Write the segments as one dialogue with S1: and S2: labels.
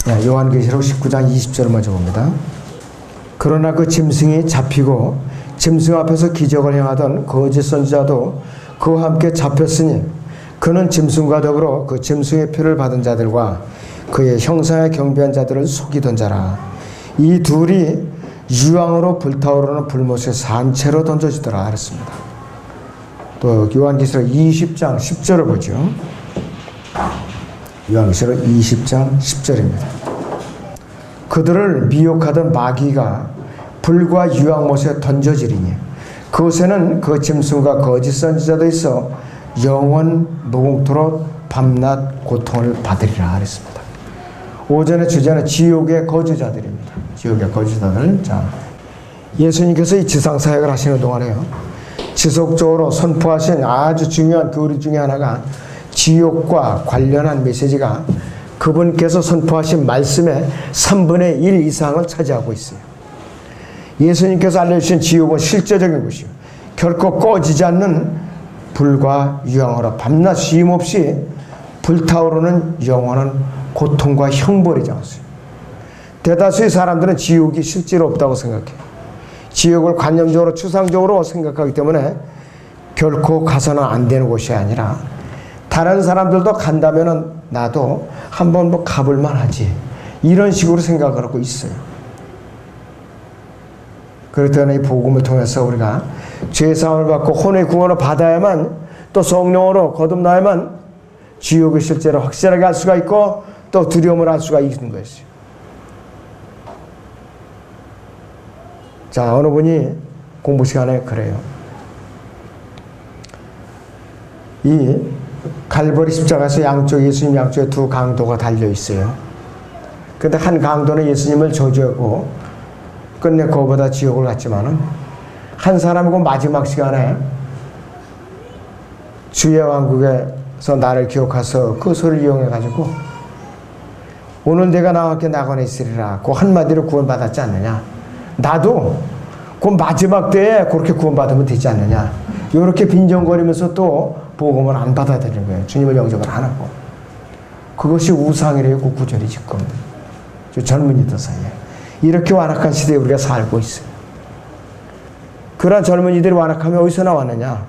S1: 요한계시록 19장 20절을 먼저 봅니다. 그러나 그 짐승이 잡히고 짐승 앞에서 기적을 행하던 거짓 선지자도 그와 함께 잡혔으니 그는 짐승과 더불어 그 짐승의 표를 받은 자들과 그의 형상에 경배한 자들을 속이던 자라. 이 둘이 유황으로 불타오르는 불못에 산채로 던져지더라 그랬습니다. 또 요한계시록 20장 10절을 보죠. 요한계시록 20장 10절입니다. 그들을 미혹하던 마귀가 불과 유황못에 던져지리니 그곳에는 그 짐승과 거짓 선지자도 있어 영원 무궁토록 밤낮 고통을 받으리라 그랬습니다. 오전의 주제는 지옥의 거주자들입니다. 지옥의 거주자들. 자, 예수님께서 이 지상 사역을 하시는 동안에요, 지속적으로 선포하신 아주 중요한 교리 중에 하나가 지옥과 관련한 메시지가 그분께서 선포하신 말씀의 3분의 1 이상을 차지하고 있어요. 예수님께서 알려주신 지옥은 실제적인 곳이요, 결코 꺼지지 않는 불과 유황으로 밤낮 쉼 없이 불타오르는 영원한 고통과 형벌의 장소예요. 대다수의 사람들은 지옥이 실제로 없다고 생각해요. 지옥을 관념적으로 추상적으로 생각하기 때문에 결코 가서는 안 되는 곳이 아니라 다른 사람들도 간다면은 나도 한번 뭐 가볼만 하지, 이런 식으로 생각을 하고 있어요. 그렇기 때문에 이 복음을 통해서 우리가 죄사함을 받고 혼의 구원을 받아야만, 또 성령으로 거듭나야만 지옥을 실제로 확실하게 알 수가 있고 또 두려움을 알 수가 있는 것이죠. 자, 어느 분이 공부 시간에 그래요. 이 갈보리 십자가에서 예수님 양쪽에 두 강도가 달려 있어요. 근데 한 강도는 예수님을 저주하고 끝내 그거보다 지옥을 갔지만은, 한 사람은 그 마지막 시간에 주의 왕국에서 나를 기억해서 그 소리를 이용해 가지고 오늘 내가 나와 함께 낙원에 있으리라, 그 한마디로 구원받았지 않느냐. 나도 그 마지막 때에 그렇게 구원받으면 되지 않느냐. 이렇게 빈정거리면서 또 복음을 안 받아들이는 거예요. 주님을 영접을 안 하고. 그것이 우상이래요. 그 구절이 지금 젊은이들 사이에. 이렇게 완악한 시대에 우리가 살고 있어요. 그러한 젊은이들이 완악함이 어디서 나왔느냐.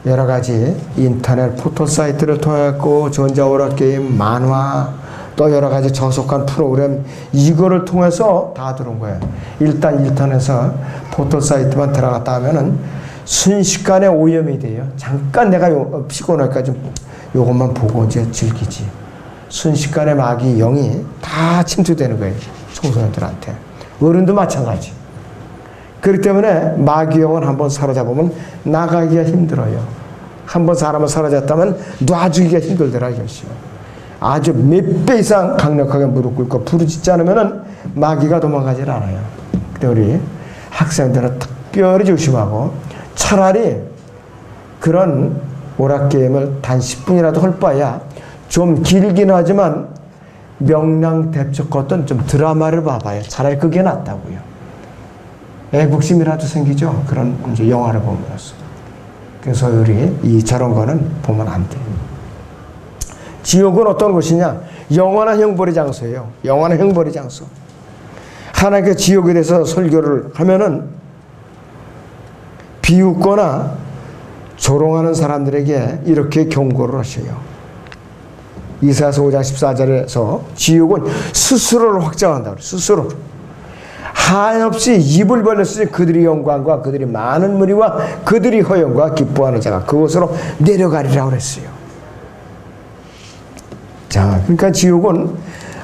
S1: 여러 가지 인터넷 포털사이트를 통해서 전자오락게임, 만화, 또 여러 가지 저속한 프로그램, 이거를 통해서 다 들어온 거예요. 일단 인터넷에서 포털사이트만 들어갔다 하면은 순식간에 오염이 돼요. 잠깐 내가 피곤하니까 좀 요것만 보고 이제 즐기지. 순식간에 마귀 영이 다 침투되는 거예요. 청소년들한테. 어른도 마찬가지. 그렇기 때문에 마귀 영은 한번 사로잡으면 나가기가 힘들어요. 한번 사람을 사로잡았다면 놔주기가 힘들더라 이것이요. 아주 몇 배 이상 강력하게 무릎 꿇고 부르짖지 않으면 마귀가 도망가질 않아요. 근데 우리 학생들은 특별히 조심하고, 차라리 그런 오락게임을 단 10분이라도 할 바야 좀 길긴 하지만 명랑대첩 어떤 좀 드라마를 봐봐요. 차라리 그게 낫다고요. 애국심이라도 생기죠. 그런 이제 영화를 보면서. 그래서 우리 이 저런 거는 보면 안 돼요. 지옥은 어떤 곳이냐? 영원한 형벌의 장소예요. 영원한 형벌의 장소. 하나님께 지옥에 대해서 설교를 하면은 비웃거나 조롱하는 사람들에게 이렇게 경고를 하셔요. 이사야서 5장 14절에서 지옥은 스스로를 확장한다. 스스로. 한없이 입을 벌렸으니 그들이 영광과 그들이 많은 무리와 그들이 허영과 기뻐하는 자가 그곳으로 내려가리라 그랬어요. 자, 그러니까 지옥은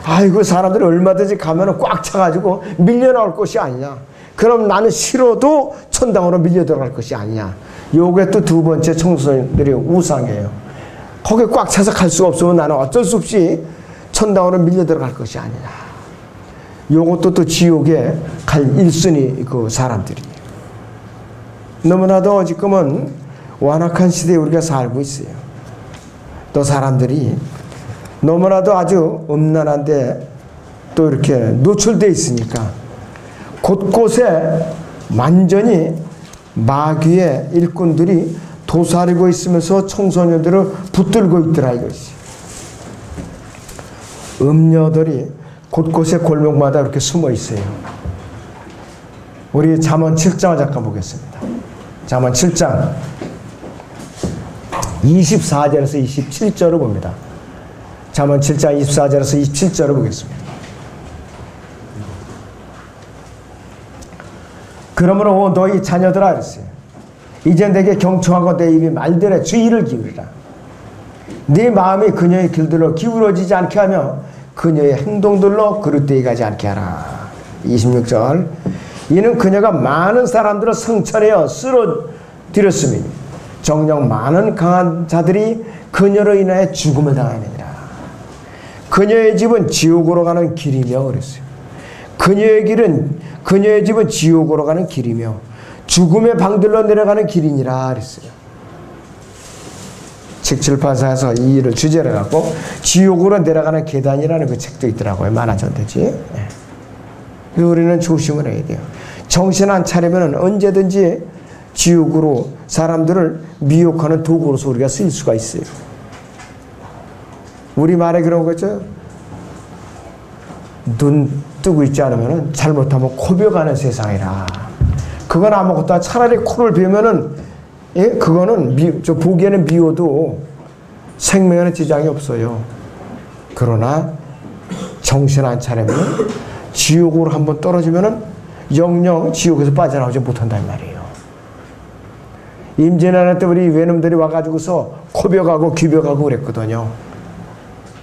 S1: 아이고 사람들이 얼마든지 가면은 꽉 차가지고 밀려 나올 것이 아니냐. 그럼 나는 싫어도 천당으로 밀려 들어갈 것이 아니냐. 요게 또 두 번째 청소년들의 우상이에요. 거기에 꽉 차서 갈 수가 없으면 나는 어쩔 수 없이 천당으로 밀려 들어갈 것이 아니냐. 요것도 또 지옥에 갈 1순위 그 사람들이에요. 너무나도 지금은 완악한 시대에 우리가 살고 있어요. 또 사람들이 너무나도 아주 음란한데 또 이렇게 노출되어 있으니까 곳곳에 완전히 마귀의 일꾼들이 도사리고 있으면서 청소년들을 붙들고 있더라 이것이. 음녀들이 곳곳에 골목마다 이렇게 숨어 있어요. 우리 잠언 7장을 잠깐 보겠습니다. 잠언 7장 24절에서 27절을 봅니다. 잠언 7장 24절에서 27절을 보겠습니다. 그러므로 너희 자녀들아 그랬어요. 이제 내게 경청하고 내 입이 말들에 주의를 기울이라. 네 마음이 그녀의 길들로 기울어지지 않게 하며 그녀의 행동들로 그릇되이 가지 않게 하라. 26절 이는 그녀가 많은 사람들을 성천하여 쓰러뜨렸으니 정녕 많은 강한 자들이 그녀로 인하여 죽음을 당하느니라. 그녀의 집은 지옥으로 가는 길이며 그랬어요. 그녀의 집은 지옥으로 가는 길이며 죽음의 방들로 내려가는 길이니라 그랬어요. 책784에서 이 일을 주제로 갖고 지옥으로 내려가는 계단이라는 그 책도 있더라고요. 만화전대지. 네. 우리는 조심을 해야 돼요. 정신 안 차리면 언제든지 지옥으로 사람들을 미혹하는 도구로서 우리가 쓰일 수가 있어요. 우리말에 그런 거죠. 눈 뜨고 있지 않으면 잘못하면 코벼가는 세상이라. 그건 아무것도 차라리 코를 베면은 예? 그거는 저 보기에는 미워도 생명에는 지장이 없어요. 그러나 정신 안 차리면 지옥으로 한번 떨어지면은 영영 지옥에서 빠져나오지 못한단 말이에요. 임진왜란 때 우리 외놈들이 와가지고서 코벼가고 귀벼가고 그랬거든요.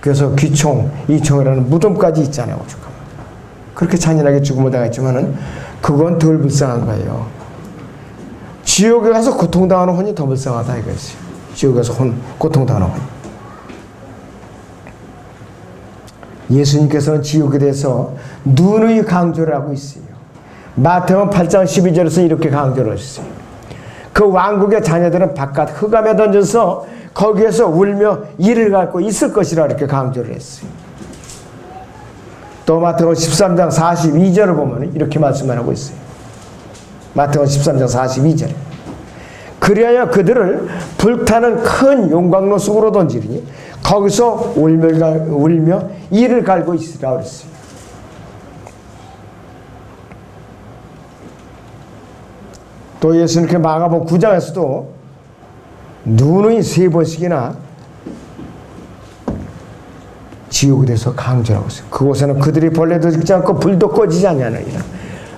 S1: 그래서 귀총, 이총이라는 무덤까지 있잖아요. 그렇게 잔인하게 죽음을 당했지만은 그건 덜 불쌍한 거예요. 지옥에 가서 고통당하는 혼이 더 불쌍하다 이거지. 지옥에 가서 고통당하는 혼. 예수님께서는 지옥에 대해서 누누이 강조를 하고 있어요. 마태복음 8장 12절에서 이렇게 강조를 하셨어요. 그 왕국의 자녀들은 바깥 흑암에 던져서 거기에서 울며 이를 갖고 있을 것이라 이렇게 강조를 했어요. 또 마태복음 13장 42절을 보면 이렇게 말씀하고 있어요. 마태복음 13장 42절에 그리하여 그들을 불타는 큰 용광로 속으로 던지리니 거기서 울며 이를 갈고 있으라 그랬어요. 또 예수님께 마가복음 9장에서도 누누이 3번씩이나 지옥에 대해서 강조하고 있어요. 그곳에는 그들이 벌레도 죽지 않고 불도 꺼지지 않느니라.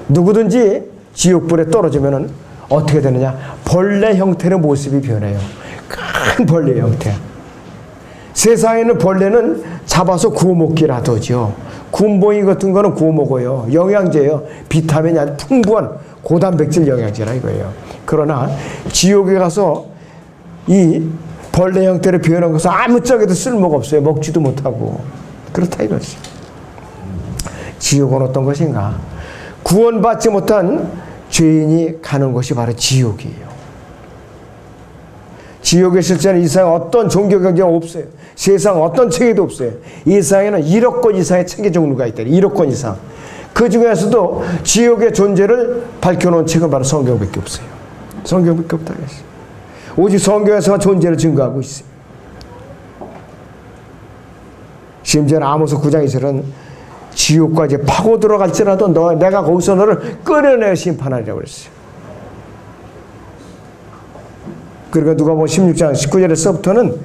S1: 누구든지 지옥불에 떨어지면은 어떻게 되느냐? 벌레 형태의 모습이 변해요. 큰 벌레 형태. 세상에는 벌레는 잡아서 구워 먹기를 하더죠. 군봉이 같은 거는 구워 먹어요. 영양제예요. 비타민이 아주 풍부한 고단백질 영양제라 이거예요. 그러나 지옥에 가서 이 벌레 형태로 표현한 것은 아무짝에도 쓸모가 없어요. 먹지도 못하고. 그렇다 이거지. 지옥은 어떤 것인가? 구원받지 못한 죄인이 가는 곳이 바로 지옥이에요. 지옥의 실제는 이 세상 어떤 종교 경쟁 없어요. 세상 어떤 책에도 없어요. 이 세상에는 1억 권 이상의 책의 종류가 있다. 1억 권 이상. 그 중에서도 지옥의 존재를 밝혀놓은 책은 바로 성경밖에 없어요. 성경밖에 없다. 오직 성경에서 존재를 증거하고 있어요. 심지어는 아모스 9장 2절은 지옥과 이제 파고 들어갈지라도 내가 거기서 너를 끌어내어 심판하리라고 그랬어요. 그러니까 누가복음 16장 19절에서부터는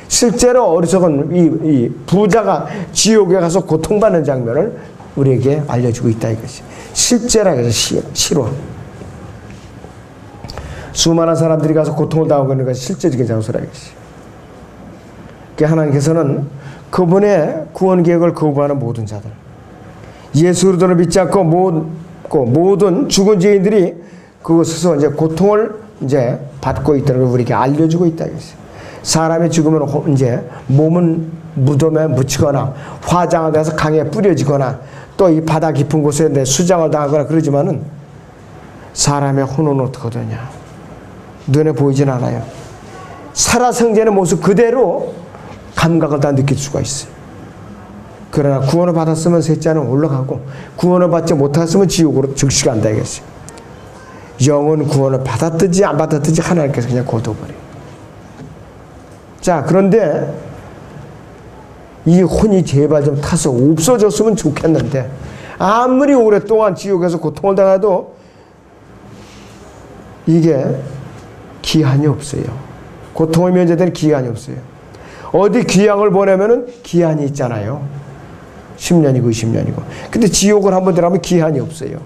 S1: 실제로 어리석은 이 부자가 지옥에 가서 고통받는 장면을 우리에게 알려주고 있다 이것이. 실제라 해서 실화. 수많은 사람들이 가서 고통을 당하고 있는 것이 실제적인 장소라 이것이. 그러니까 하나님께서는 그분의 구원 계획을 거부하는 모든 자들, 예수 그리스도를 믿지 않고 모든 죽은 죄인들이 그곳에서 이제 고통을 이제 받고 있다는 걸 우리에게 알려주고 있다 이것이. 사람이 죽으면 이제 몸은 무덤에 묻히거나 화장을 해서 강에 뿌려지거나 또 이 바다 깊은 곳에 내 수장을 당하거나 그러지만은 사람의 혼은 어떻거든요. 눈에 보이진 않아요. 살아생전의 모습 그대로 감각을 다 느낄 수가 있어요. 그러나 구원을 받았으면 셋째는 올라가고 구원을 받지 못했으면 지옥으로 즉시 간다 이것이. 영은 구원을 받았든지 안 받았든지 하나님께서 그냥 거둬버려요. 자, 그런데 이 혼이 제발 좀 타서 없어졌으면 좋겠는데 아무리 오랫동안 지옥에서 고통을 당해도 이게 기한이 없어요. 고통을 면제되는 기한이 없어요. 어디 귀향을 보내면은 기한이 있잖아요. 10년이고 20년이고. 근데 지옥을 한번 들어가면 기한이 없어요.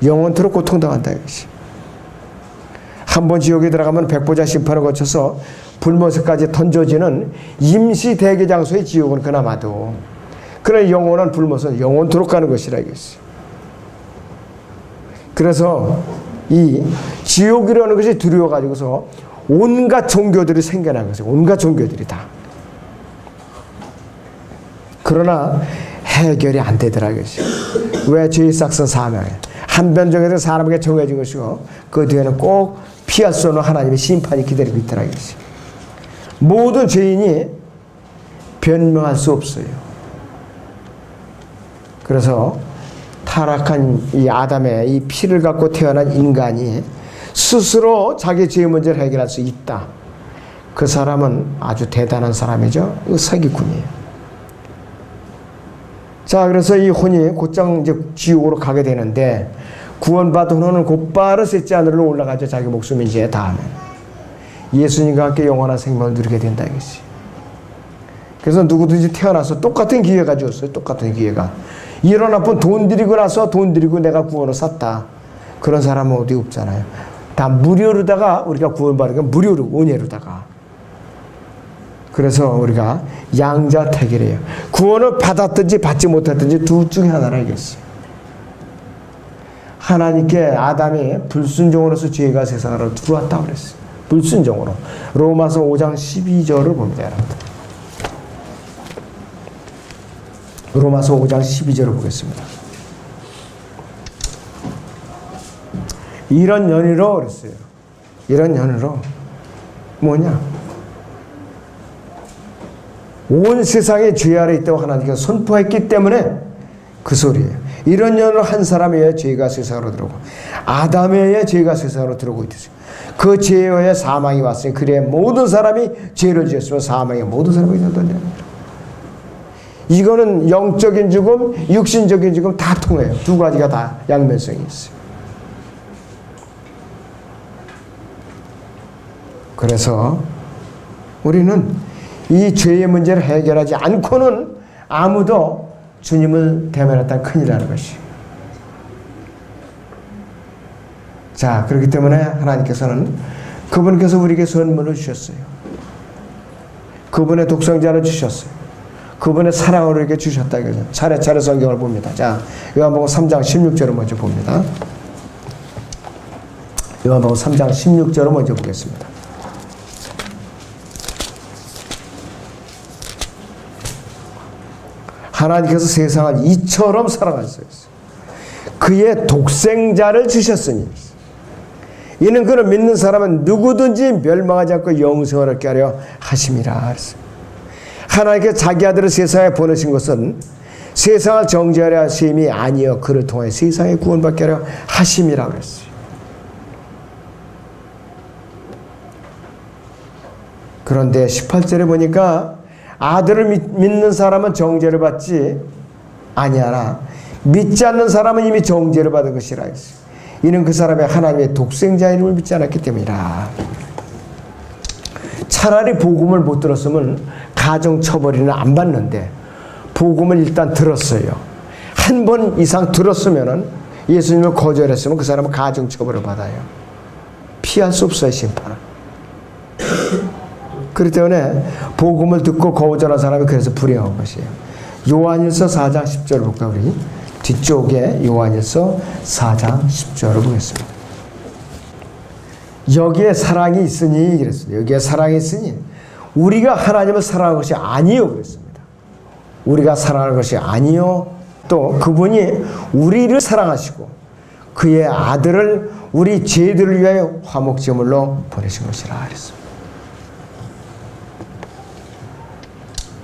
S1: 영원토록 고통당한다 이것이. 한번 지옥에 들어가면 백보자 심판을 거쳐서 불못에까지 던져지는 임시 대기 장소의 지옥은 그나마도, 그러나 영원한 불못은 영원토록 가는 것이라 이것이. 그래서 이 지옥이라는 것이 두려워가지고서 온갖 종교들이 생겨난 것이에요. 온갖 종교들이 다. 그러나 해결이 안 되더라 이것이. 왜? 죄의 싹슨 사망에 한변정에서 사람에게 정해진 것이고 그 뒤에는 꼭 피할 수 없는 하나님의 심판이 기다리고 있더라 이것이. 모든 죄인이 변명할 수 없어요. 그래서 타락한 이 아담의 이 피를 갖고 태어난 인간이 스스로 자기 죄의 문제를 해결할 수 있다. 그 사람은 아주 대단한 사람이죠. 사기꾼이에요. 자, 그래서 이 혼이 곧장 이제 지옥으로 가게 되는데, 구원받은 혼은 곧바로 셋째 하늘로 올라가죠. 자기 목숨이 이제 다하면 예수님과 함께 영원한 생명을 누리게 된다 이것이. 그래서 누구든지 태어나서 똑같은 기회가 주었어요. 똑같은 기회가. 이런 나쁜 돈 들이고 나서 돈 들이고 내가 구원을 샀다. 그런 사람은 어디 없잖아요. 다 무료로다가 우리가 구원받은 건 무료로, 은혜로다가. 그래서 우리가 양자택일이에요. 구원을 받았든지 받지 못했든지 둘 중에 하나라 이겼어요. 하나님께 아담이 불순종으로서 죄가 세상으로 들어왔다고 그랬어요. 불순종으로. 로마서 5장 12절을 봅니다, 여러분들. 로마서 5장 12절을 보겠습니다. 이런 연유로 그랬어요. 이런 연유로 뭐냐? 온 세상에 죄 아래 있다고 하나님께서 선포했기 때문에 그 소리예요. 이런 연유로 한 사람에 의해 죄가 세상으로 들어오고 아담에 의해 죄가 세상으로 들어오고 있듯이 그 죄에 의해 사망이 왔으니 그래 모든 사람이 죄를 지었으면 사망에 모든 사람이 이르렀느니라. 이거는 영적인 죽음, 육신적인 죽음 다 통해요. 두 가지가 다 양면성이 있어요. 그래서 우리는 이 죄의 문제를 해결하지 않고는 아무도 주님을 대면했다는 큰일 나는 것이. 자, 그렇기 때문에 하나님께서는 그분께서 우리에게 선물을 주셨어요. 그분의 독생자를 주셨어요. 그분의 사랑을 우리에게 주셨다 이거죠. 차례차례 성경을 봅니다. 자, 요한복음 3장 16절을 먼저 봅니다. 요한복음 3장 16절을 먼저 보겠습니다. 하나님께서 세상을 이처럼 사랑하셨어요. 그의 독생자를 주셨으니 이는 그를 믿는 사람은 누구든지 멸망하지 않고 영생을 얻게 하려 하심이라. 하나님께서 자기 아들을 세상에 보내신 것은 세상을 정죄하려 하심이 아니여 그를 통해 세상에 구원받게 하려 하심이라 그랬어요. 그런데 18절에 보니까 아들을 믿는 사람은 정죄를 받지 아니하나 믿지 않는 사람은 이미 정죄를 받은 것이라 했어요. 이는 그 사람의 하나님의 독생자 이름을 믿지 않았기 때문이라. 차라리 복음을 못 들었으면 가정처벌이는 안 받는데 복음을 일단 들었어요. 한 번 이상 들었으면 예수님을 거절했으면 그 사람은 가정처벌을 받아요. 피할 수 없어요, 심판은. 그렇기 때문에 복음을 듣고 거절한 사람이 그래서 불행한 것이에요. 요한일서 4장 10절을 볼까요, 우리? 뒤쪽에 요한일서 4장 10절을 보겠습니다. 여기에 사랑이 있으니 그랬어요. 여기에 사랑이 있으니 우리가 하나님을 사랑하는 것이 아니요 그랬습니다. 우리가 사랑하는 것이 아니요 또 그분이 우리를 사랑하시고 그의 아들을 우리 죄들을 위하여 화목제물로 보내신 것이라 그랬습니다.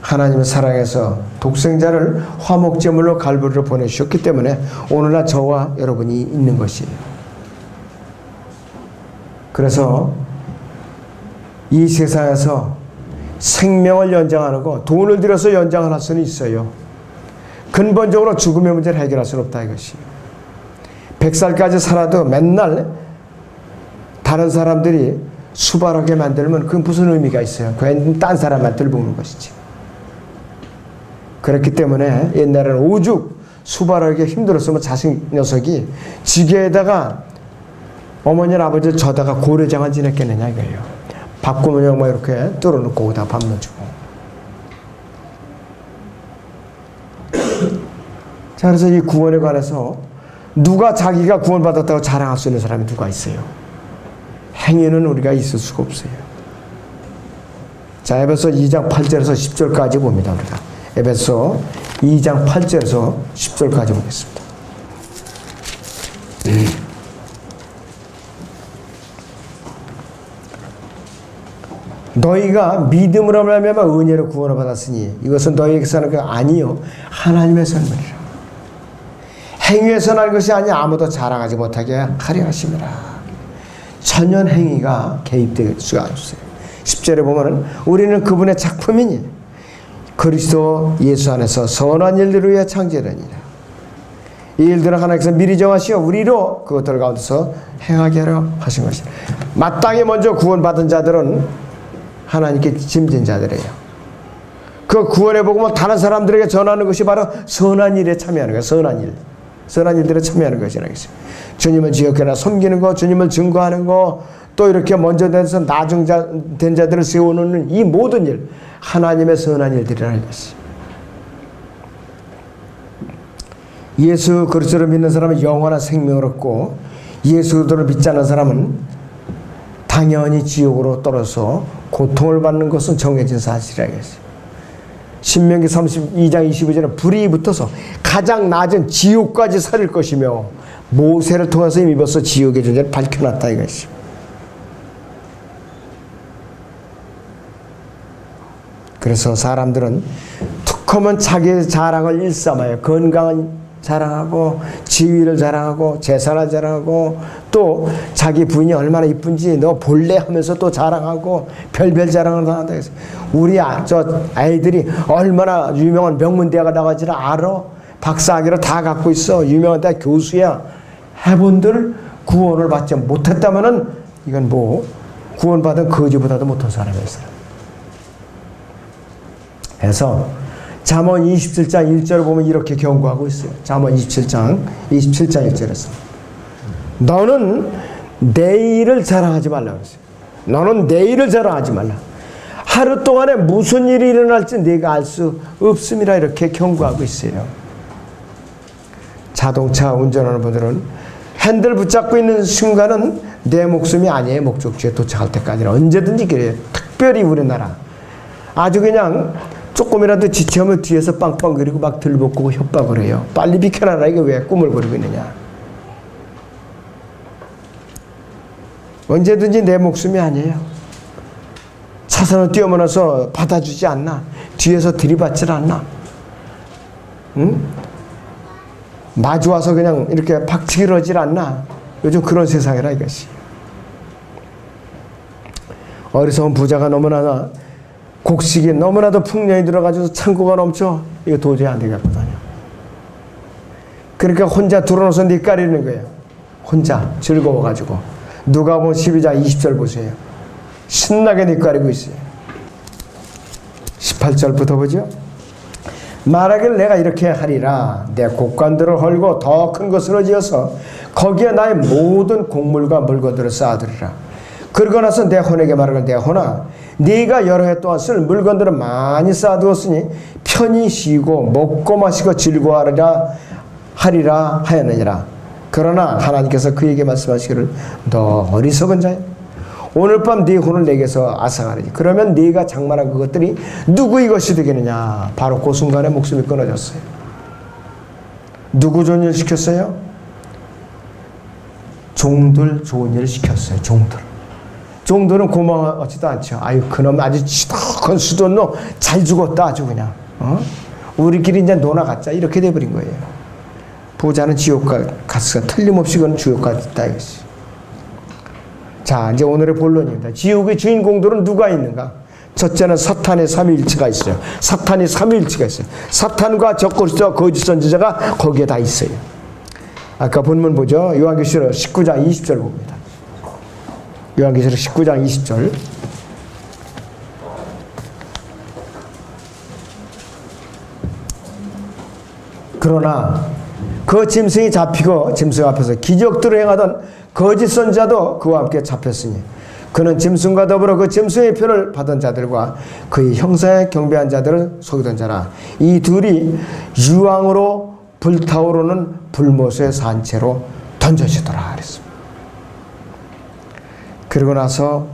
S1: 하나님을 사랑해서 독생자를 화목제물로 갈보리로 보내주셨기 때문에 오늘날 저와 여러분이 있는 것이에요. 그래서 이 세상에서 생명을 연장하는 거, 돈을 들여서 연장을 할 수는 있어요. 근본적으로 죽음의 문제를 해결할 수는 없다 이것이. 100살까지 살아도 맨날 다른 사람들이 수발하게 만들면 그건 무슨 의미가 있어요? 그건 딴 사람만 들보는 것이지. 그렇기 때문에 옛날에는 오죽 수발하기 힘들었으면 자식 녀석이 지게에다가 어머니나 아버지 저다가 고래장을 지냈겠느냐 이거예요. 밥구멍 뭐 이렇게 뚫어놓고 거기다 밥 넣어주고. 자, 그래서 이 구원에 관해서 누가 자기가 구원받았다고 자랑할 수 있는 사람이 누가 있어요? 행위는 우리가 있을 수가 없어요. 자, 에베소 2장 8절에서 10절까지 봅니다. 우리가 에베소 2장 8절에서 10절까지 보겠습니다. 너희가 믿음으로 말미암아 은혜로 구원을 받았으니 이것은 너희에게서 하는 것 아니요 하나님의 선물이라. 행위에서 난 것이 아니 아무도 자랑하지 못하게 하려 하심이라. 전혀 행위가 개입될 수가 없어요. 10절에 보면은 우리는 그분의 작품이니 그리스도 예수 안에서 선한 일들을 위해 창조되니라. 이 일들은 하나님께서 미리 정하시어 우리로 그것들 가운데서 행하게 하려 하신 것이라. 마땅히 먼저 구원받은 자들은 하나님께 짐진 자들이에요. 그 구원의 복음을 다른 사람들에게 전하는 것이 바로 선한 일에 참여하는 거예요. 선한 일. 선한 일들에 참여하는 것이라고 했어요. 주님을 지역회나 섬기는 거, 주님을 증거하는 거, 또 이렇게 먼저 돼서 나중 된 자들을 세워놓는 이 모든 일, 하나님의 선한 일들이라는 것이. 예수 그리스도를 믿는 사람은 영원한 생명을 얻고 예수 그리스도를 믿지 않는 사람은 당연히 지옥으로 떨어져 고통을 받는 것은 정해진 사실이라고 했어요. 신명기 32장 22절에 불이 붙어서 가장 낮은 지옥까지 살릴 것이며 모세를 통해서 이미 벌써 지옥의 존재를 밝혀놨다 이것이. 그래서 사람들은 툭하면 자기의 자랑을 일삼아요. 건강은 자랑하고 지위를 자랑하고 재산을 자랑하고 또 자기 부인이 얼마나 이쁜지 너 볼래 하면서 또 자랑하고 별별 자랑을 한다 해서 우리 저 아이들이 얼마나 유명한 명문대학을 나가지를 알아. 박사학위를 다 갖고 있어. 유명한 대학 교수야. 해본들 구원을 받지 못했다면은 이건 뭐 구원받은 거지보다도 못한 사람이었어요. 그래서 잠언 27장 1절을 보면 이렇게 경고하고 있어요. 잠언 27장 1절에서 너는 내일을 자랑하지 말라 그랬어요. 너는 내일을 자랑하지 말라. 하루 동안에 무슨 일이 일어날지 네가 알 수 없음이라 이렇게 경고하고 있어요. 자동차 운전하는 분들은 핸들 붙잡고 있는 순간은 내 목숨이 아니에요. 목적지에 도착할 때까지는 언제든지 그래요. 특별히 우리나라 아주 그냥 조금이라도 지체하면 뒤에서 빵빵거리고 막 들볶고 협박을 해요. 빨리 비켜라라. 이게 왜 꾸물거리고 있느냐. 언제든지 내 목숨이 아니에요. 차선을 뛰어넘어서 받아주지 않나. 뒤에서 들이받질 않나. 응? 마주와서 그냥 이렇게 박치기를 하질 않나. 요즘 그런 세상이라 이것이. 어리석은 부자가 너무나 곡식이 너무나도 풍년이 들어가지고 창고가 넘쳐. 이거 도저히 안 되겠거든요. 그러니까 혼자 들어놓아서 니까리는 거예요. 혼자 즐거워가지고. 누가복음 12장 20절 보세요. 신나게 니까리고 있어요. 18절부터 보죠. 말하기를 내가 이렇게 하리라. 내 곡간들을 헐고 더 큰 것으로 지어서 거기에 나의 모든 곡물과 물건들을 쌓아두리라. 그러고 나서 내 혼에게 말하기를 내 혼아 네가 여러 해 동안 쓸 물건들을 많이 쌓아두었으니 편히 쉬고 먹고 마시고 즐거워하리라 하였느니라. 그러나 하나님께서 그에게 말씀하시기를 너 어리석은 자야. 오늘 밤 네 혼을 내게서 앗아가리니 그러면 네가 장만한 그것들이 누구의 것이 되겠느냐. 바로 그 순간에 목숨이 끊어졌어요. 누구 좋은 일 시켰어요? 종들 좋은 일을 시켰어요. 종들은 고마워하지도 않죠. 아유 그놈 아주 지독한 수돈노 잘 죽었다 아주 그냥. 우리끼리 이제 놀아갔자 이렇게 돼버린 거예요. 부자는 지옥 갔으니까 틀림없이 그건 지옥 갔다 이것이. 자 이제 오늘의 본론입니다. 지옥의 주인공들은 누가 있는가? 첫째는 사탄의 삼위일체가 있어요. 사탄이 삼위일체가 있어요. 사탄과 적그리스도와 거짓 선지자가 거기에 다 있어요. 아까 본문 보죠. 요한계시록 19장 20절 봅니다. 요한계시록 19장 20절. 그러나 그 짐승이 잡히고 짐승 앞에서 기적들을 행하던 거짓 선지자도 그와 함께 잡혔으니 그는 짐승과 더불어 그 짐승의 표를 받은 자들과 그의 형상에 경배한 자들을 속이던 자라. 이 둘이 유황으로 불타오르는 불못의 산채로 던져지더라 그랬습니다. 그러고 나서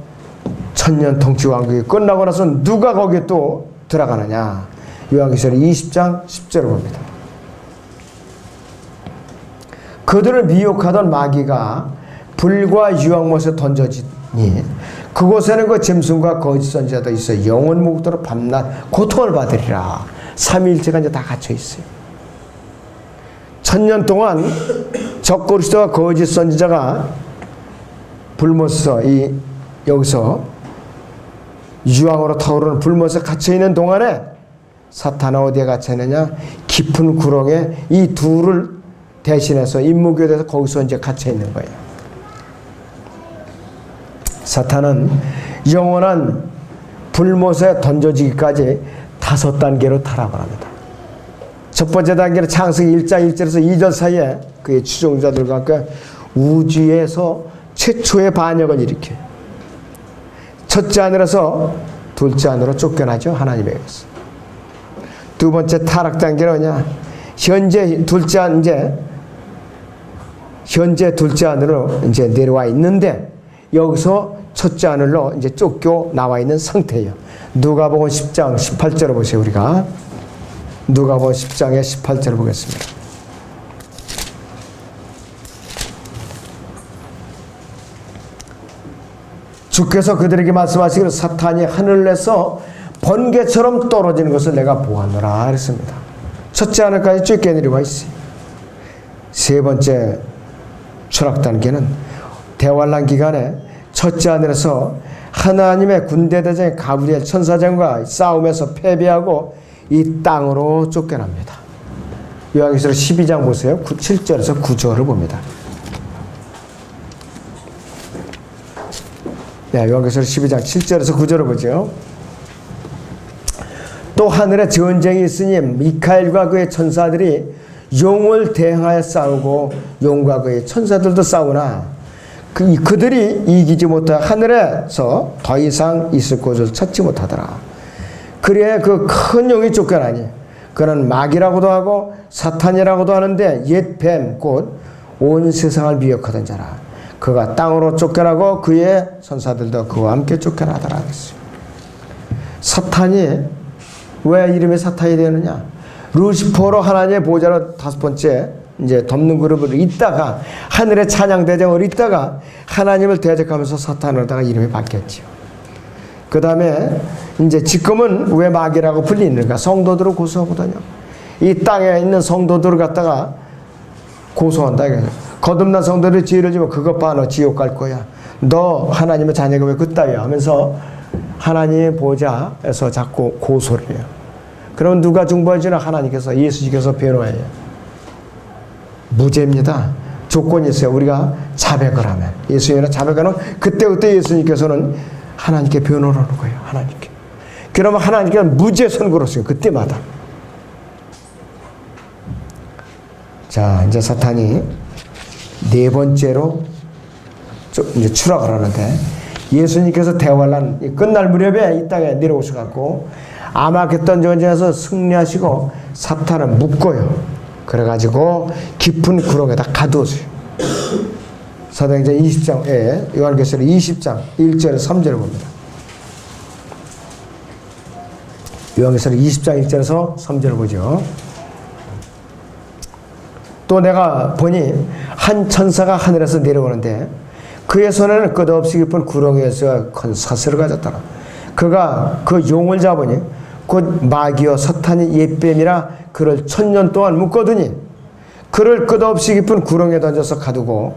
S1: 천년 통치 왕국이 끝나고 나서 누가 거기에 또 들어가느냐. 요한계시록 20장 10절을 봅니다. 그들을 미혹하던 마귀가 불과 유황못에 던져지니 그곳에는 그 짐승과 거짓 선지자도 있어 영원 무국도로 밤낮 고통을 받으리라. 삼위일체가 이제 다 갇혀 있어요. 천년 동안 적그리스도와 거짓 선지자가 불못에서 여기서 유황으로 타오르는 불못에 갇혀 있는 동안에 사탄은 어디에 갇혀 있느냐? 깊은 구렁에 이 둘을 대신해서 임무교대에서 거기서 이제 갇혀 있는 거예요. 사탄은 영원한 불못에 던져지기까지 5단계로 타락을 합니다. 첫 번째 단계는 창세기 1장 1절에서 2절 사이에 그의 추종자들과 함께 우주에서 최초의 반역을 일으켜요. 첫째 하늘에서 둘째 하늘로 쫓겨나죠. 하나님에게서. 두 번째 타락 단계는 뭐냐? 현재 둘째 하늘로 이제 내려와 있는데 여기서 첫째 하늘로 이제 쫓겨 나와 있는 상태예요. 누가복음 10장 18절을 보세요. 우리가 누가복음 10장의 18절을 보겠습니다. 주께서 그들에게 말씀하시기를 사탄이 하늘에서 번개처럼 떨어지는 것을 내가 보았노라 그랬습니다. 첫째 하늘까지 쫓겨 내려와 있어요. 세 번째 추락 단계는 대환란 기간에 첫째 하늘에서 하나님의 군대 대장 가브리엘 천사장과 싸움에서 패배하고 이 땅으로 쫓겨납니다. 요한계시록 12장 보세요. 7절에서 9절을 봅니다. 네, 요한계시록 12장 7절에서 9절을 보죠. 또 하늘에 전쟁이 있으니 미카엘과 그의 천사들이 용을 대항하여 싸우고 용과 그의 천사들도 싸우나 그들이 이기지 못하여 하늘에서 더 이상 있을 곳을 찾지 못하더라. 그래 그 큰 용이 쫓겨나니 그는 마귀라고도 하고 사탄이라고도 하는데 옛 뱀 곧 온 세상을 미혹하던 자라. 그가 땅으로 쫓겨나고 그의 천사들도 그와 함께 쫓겨나더라 그랬어요. 사탄이 왜 이름이 사탄이 되느냐? 루시퍼로 하나님의 보좌로 5번째 이제 덮는 그룹을 있다가 하늘의 찬양 대장을 있다가 하나님을 대적하면서 사탄으로다가 이름이 바뀌었지요. 그 다음에 이제 지금은 왜 마귀라고 불리는가? 성도들을 고소하거든요. 이 땅에 있는 성도들을 갖다가 고소한다. 거듭난 성도들이 죄를 지면 그것 봐, 너 지옥 갈 거야. 너 하나님의 자녀가 왜 그따위야 하면서 하나님의 보좌에서 자꾸 고소를 해요. 그럼 누가 중보해주나? 하나님께서, 예수님께서 변호해요. 무죄입니다. 조건이 있어요. 우리가 자백을 하면, 예수님이나 자백을 하면 그때 예수님께서는 하나님께 변호를 하는 거예요. 하나님께. 그러면 하나님께서 무죄 선고를 했어요. 그때마다. 자, 이제 사탄이 네 번째로 이제 추락을 하는데, 예수님께서 대환란 끝날 무렵에 이 땅에 내려오셔갖고 아마겟돈 전쟁에서 승리하시고 사탄을 묶어요. 그래가지고 깊은 구렁에다 가두었어요. 사도행전 20장에 요한계시록 20장 1절에서 3절을 봅니다. 요한계시록 20장 1절에서 3절을 보죠. 또 내가 보니 한 천사가 하늘에서 내려오는데 그의 손에는 끝없이 깊은 구렁이에서 큰 사슬을 가졌더라. 그가 그 용을 잡으니 곧 마귀와 사탄이 옛뱀이라 그를 1000년 동안 묶어두니 그를 끝없이 깊은 구렁에 던져서 가두고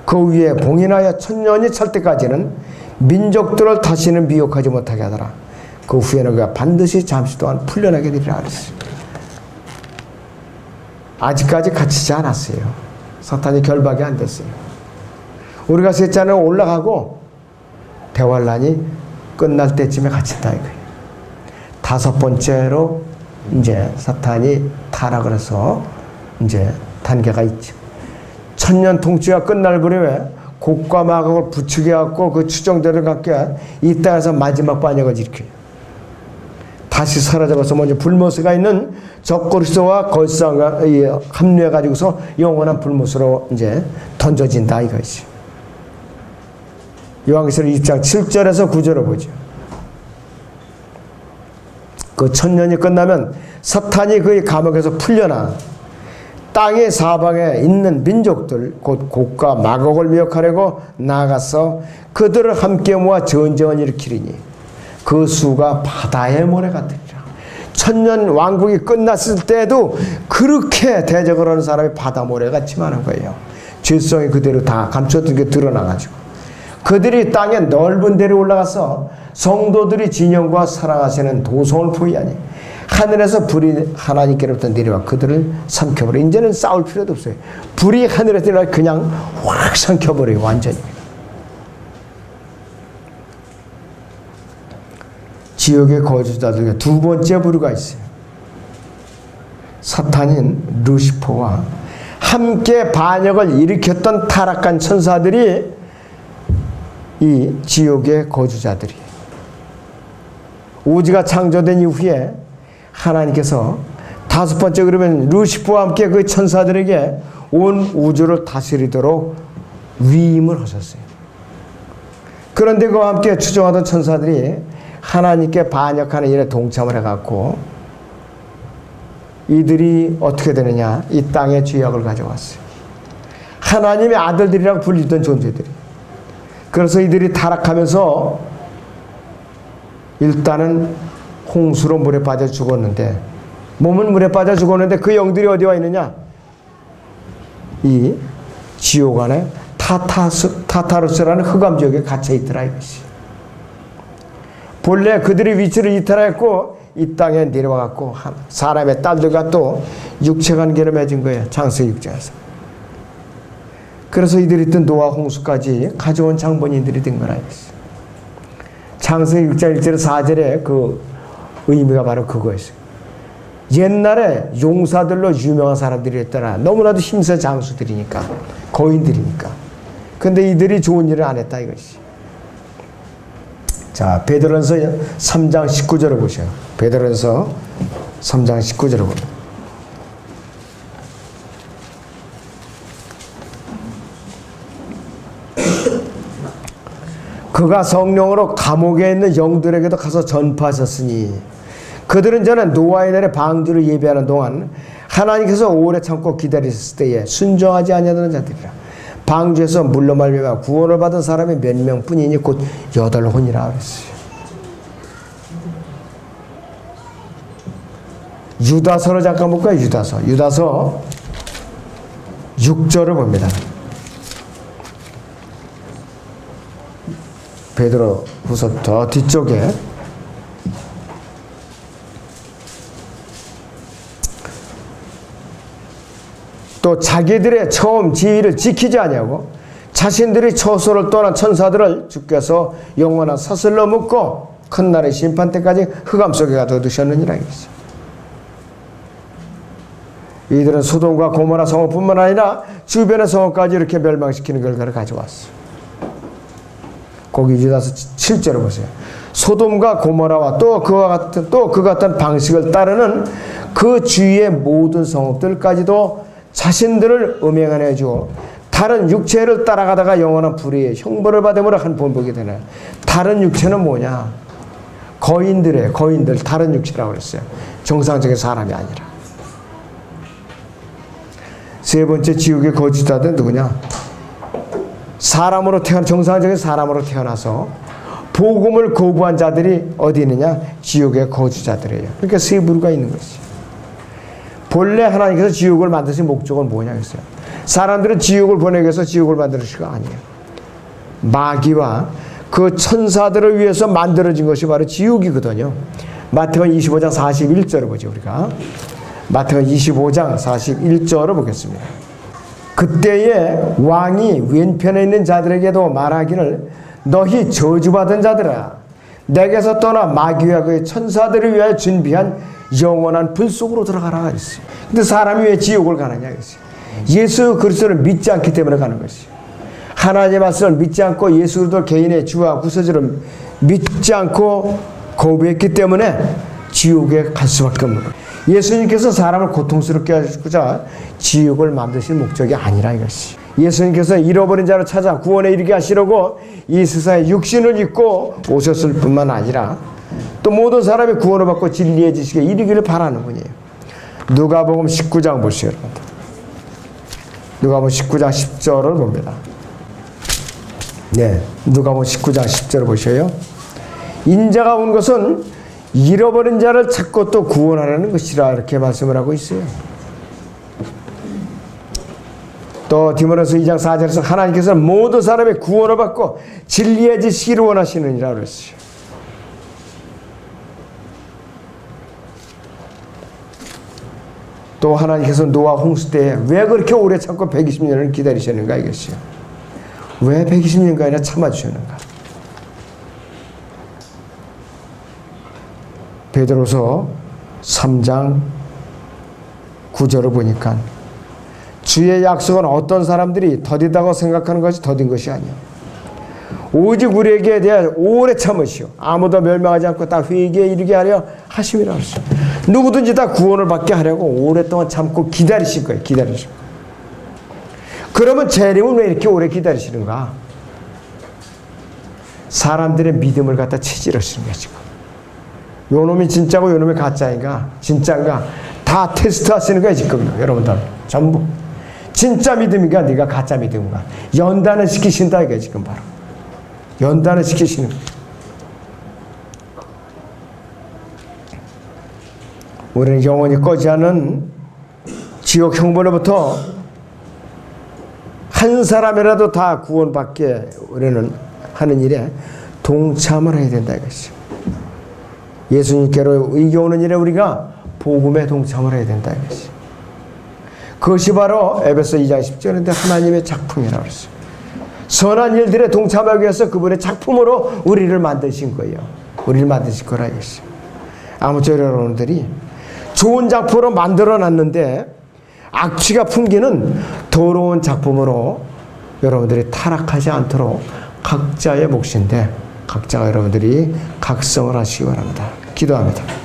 S1: 그 위에 봉인하여 1000년이 찰 때까지는 민족들을 다시는 미혹하지 못하게 하더라. 그 그 후에는 그가 반드시 잠시 동안 풀려나게 되리라 그랬어요. 아직까지 갇히지 않았어요. 사탄이 결박이 안 됐어요. 우리가 셋째 하늘 올라가고 대환란이 끝날 때쯤에 갇힌다 이거예요. 다섯 번째로 이제 사탄이 타락을 해서 이제 단계가 있죠. 천년 통치가 끝날 무렵에 곡과 마곡을 부추겨갖고 그 추정대를 갖게 이 땅에서 마지막 반역을 일으켜요. 다시 사라져서 먼저 불못가 있는 적그리스도와 걸상과 합류해가지고서 영원한 불못으로 이제 던져진다 이것이. 요한계시록 2장 7절에서 9절을 보죠. 그 천년이 끝나면 사탄이 그의 감옥에서 풀려나 땅의 사방에 있는 민족들 곧 곡과 마곡을 미혹하려고 나아가서 그들을 함께 모아 전쟁을 일으키리니 그 수가 바다의 모래 같으리라. 천년 왕국이 끝났을 때도 그렇게 대적을 하는 사람이 바다 모래같이 많은 거예요. 죄성이 그대로 다 감췄던 게 드러나가지고 그들이 땅의 넓은 데로 올라가서 성도들이 진영과 사랑하시는 도성을 포위하니 하늘에서 불이 하나님께로부터 내려와 그들을 삼켜버려. 이제는 싸울 필요도 없어요. 불이 하늘에서 내려와 그냥 확 삼켜버려요. 완전히. 지옥의 거주자들에게 두 번째 부류가 있어요. 사탄인 루시퍼와 함께 반역을 일으켰던 타락한 천사들이 이 지옥의 거주자들이에요. 우주가 창조된 이후에 하나님께서 다섯 번째 그러면 루시퍼와 함께 그 천사들에게 온 우주를 다스리도록 위임을 하셨어요. 그런데 그와 함께 추종하던 천사들이 하나님께 반역하는 일에 동참을 해갖고 이들이 어떻게 되느냐, 이 땅에 죄악을 가져왔어요. 하나님의 아들들이라고 불리던 존재들이. 그래서 이들이 타락하면서 일단은 홍수로 물에 빠져 죽었는데, 몸은 물에 빠져 죽었는데 그 영들이 어디 와 있느냐? 이 지옥 안에 타타루스라는 흑암 지역에 갇혀 있더라 이것이. 본래 그들의 위치를 이탈했고 이 땅에 내려와갖고 사람의 딸들과 또 육체관계를 맺은 거예요. 창세 6장에서. 그래서 이들이 있던 노아 홍수까지 가져온 장본인들이 된 거라 이것이. 창세 6장 1절 4절에 그 의미가 바로 그거였어요. 옛날에 용사들로 유명한 사람들이었더라. 너무나도 힘센 장수들이니까, 거인들이니까. 근데 이들이 좋은 일을 안 했다 이것이. 자, 베드로전서 3장 19절을 보세요. 베드로전서 3장 19절을 보세요. 그가 성령으로 감옥에 있는 영들에게도 가서 전파하셨으니 그들은 전에 노아의 날에 방주를 예비하는 동안 하나님께서 오래 참고 기다리셨을 때에 순종하지 아니하던 자들이라. 방주에서 물로 말미암아 구원을 받은 사람이 몇 명뿐이니 곧 8혼이라 그랬어요. 유다서를 잠깐 볼까요? 유다서 6절을 봅니다. 베드로 후서 더 뒤쪽에 또 자기들의 처음 지위를 지키지 아니하고 자신들이 처소를 떠난 천사들을 주께서 영원한 사슬로 묶고 큰 날의 심판 때까지 흑암 속에 가둬두셨느니라 이것이. 이들은 소돔과 고모라 성읍뿐만 아니라 주변의 성읍까지 이렇게 멸망시키는 결과를 가져왔어. 거기 유다서 7절을 보세요. 소돔과 고모라와 또 그 같은 방식을 따르는 그 주위의 모든 성읍들까지도 자신들을 음행하게 해주고 다른 육체를 따라가다가 영원한 불의의 형벌을 받음으로 한 본보게 되네. 다른 육체는 뭐냐? 거인들 다른 육체라고 그랬어요. 정상적인 사람이 아니라. 세 번째 지옥의 거주자들은 누구냐? 정상적인 사람으로 태어나서 복음을 거부한 자들이 어디 있느냐? 지옥의 거주자들이에요. 그러니까 세 부류가 있는 것이죠. 본래 하나님께서 지옥을 만드신 목적은 뭐냐 했어요. 사람들은 지옥을 보내기 위해서 지옥을 만드신 거 아니에요. 마귀와 그 천사들을 위해서 만들어진 것이 바로 지옥이거든요. 마태복음 25장 41절을 보죠, 우리가. 마태복음 25장 41절을 보겠습니다. 그때에 왕이 왼편에 있는 자들에게도 말하기를 너희 저주받은 자들아 내게서 떠나 마귀와 그의 천사들을 위하여 준비한 영원한 불 속으로 들어가라 했어요. 근데 사람이 왜 지옥을 가느냐 했어요. 예수 그리스도를 믿지 않기 때문에 가는 것이요. 하나님의 말씀을 믿지 않고 예수 그리스도 개인의 주와 구세주를 믿지 않고 거부했기 때문에 지옥에 갈 수밖에 없는 거예요. 예수님께서 사람을 고통스럽게 하시고자 지옥을 만드신 목적이 아니라 이것이. 예수님께서 잃어버린 자를 찾아 구원에 이르게 하시려고 이 세상에 육신을 입고 오셨을 뿐만 아니라 또 모든 사람이 구원을 받고 진리의 지식에 이르기를 바라는 분이에요. 누가복음 19장 보시죠. 누가복음 19장 10절을 봅니다. 네, 누가복음 19장 10절을 보셔요. 인자가 온 것은 잃어버린 자를 찾고 또 구원하라는 것이라 이렇게 말씀을 하고 있어요. 또 디모데후서 2장 4절에서 하나님께서는 모든 사람의 구원을 받고 진리의 지식을 원하시느니라 그랬어요. 또 하나님께서 노아 홍수 때에 왜 그렇게 오래 참고 120년을 기다리셨는가 이것이요. 왜 120년간이나 참아주셨는가. 베드로서 3장 9절을 보니까 주의 약속은 어떤 사람들이 더디다고 생각하는 것이 더딘 것이 아니야. 오직 우리에게 대해 오래 참으시오. 아무도 멸망하지 않고 다 회개에 이르게 하려 하심이라 하시오. 누구든지 다 구원을 받게 하려고 오랫동안 참고 기다리실 거예요. 기다리실 거예요. 그러면 재림은 왜 이렇게 오래 기다리시는가? 사람들의 믿음을 갖다 체질하시는 거야 지금. 요놈이 진짜고 요놈이 가짜인가 진짜인가 다 테스트하시는 거야 지금 여러분들 전부. 진짜 믿음인가 네가 가짜 믿음인가 연단을 시키신다 이게 지금 바로 연단을 시키시는 거예요. 우리는 영원히 꺼지 않은 지옥 형벌로부터 한 사람이라도 다 구원받게 우리는 하는 일에 동참을 해야 된다 이것이죠. 예수님께로 의겨오는 일에 우리가 복음에 동참을 해야 된다 이것이죠. 그것이 바로 에베소 2장 10절인데 하나님의 작품이라고 했어요. 선한 일들에 동참하기 위해서 그분의 작품으로 우리를 만드신 거예요. 우리를 만드실 거라 이것이죠. 아무쪼록 여러분들이 좋은 작품으로 만들어놨는데 악취가 풍기는 더러운 작품으로 여러분들이 타락하지 않도록 각자의 몫인데 각자가 여러분들이 각성을 하시기 바랍니다. 기도합니다.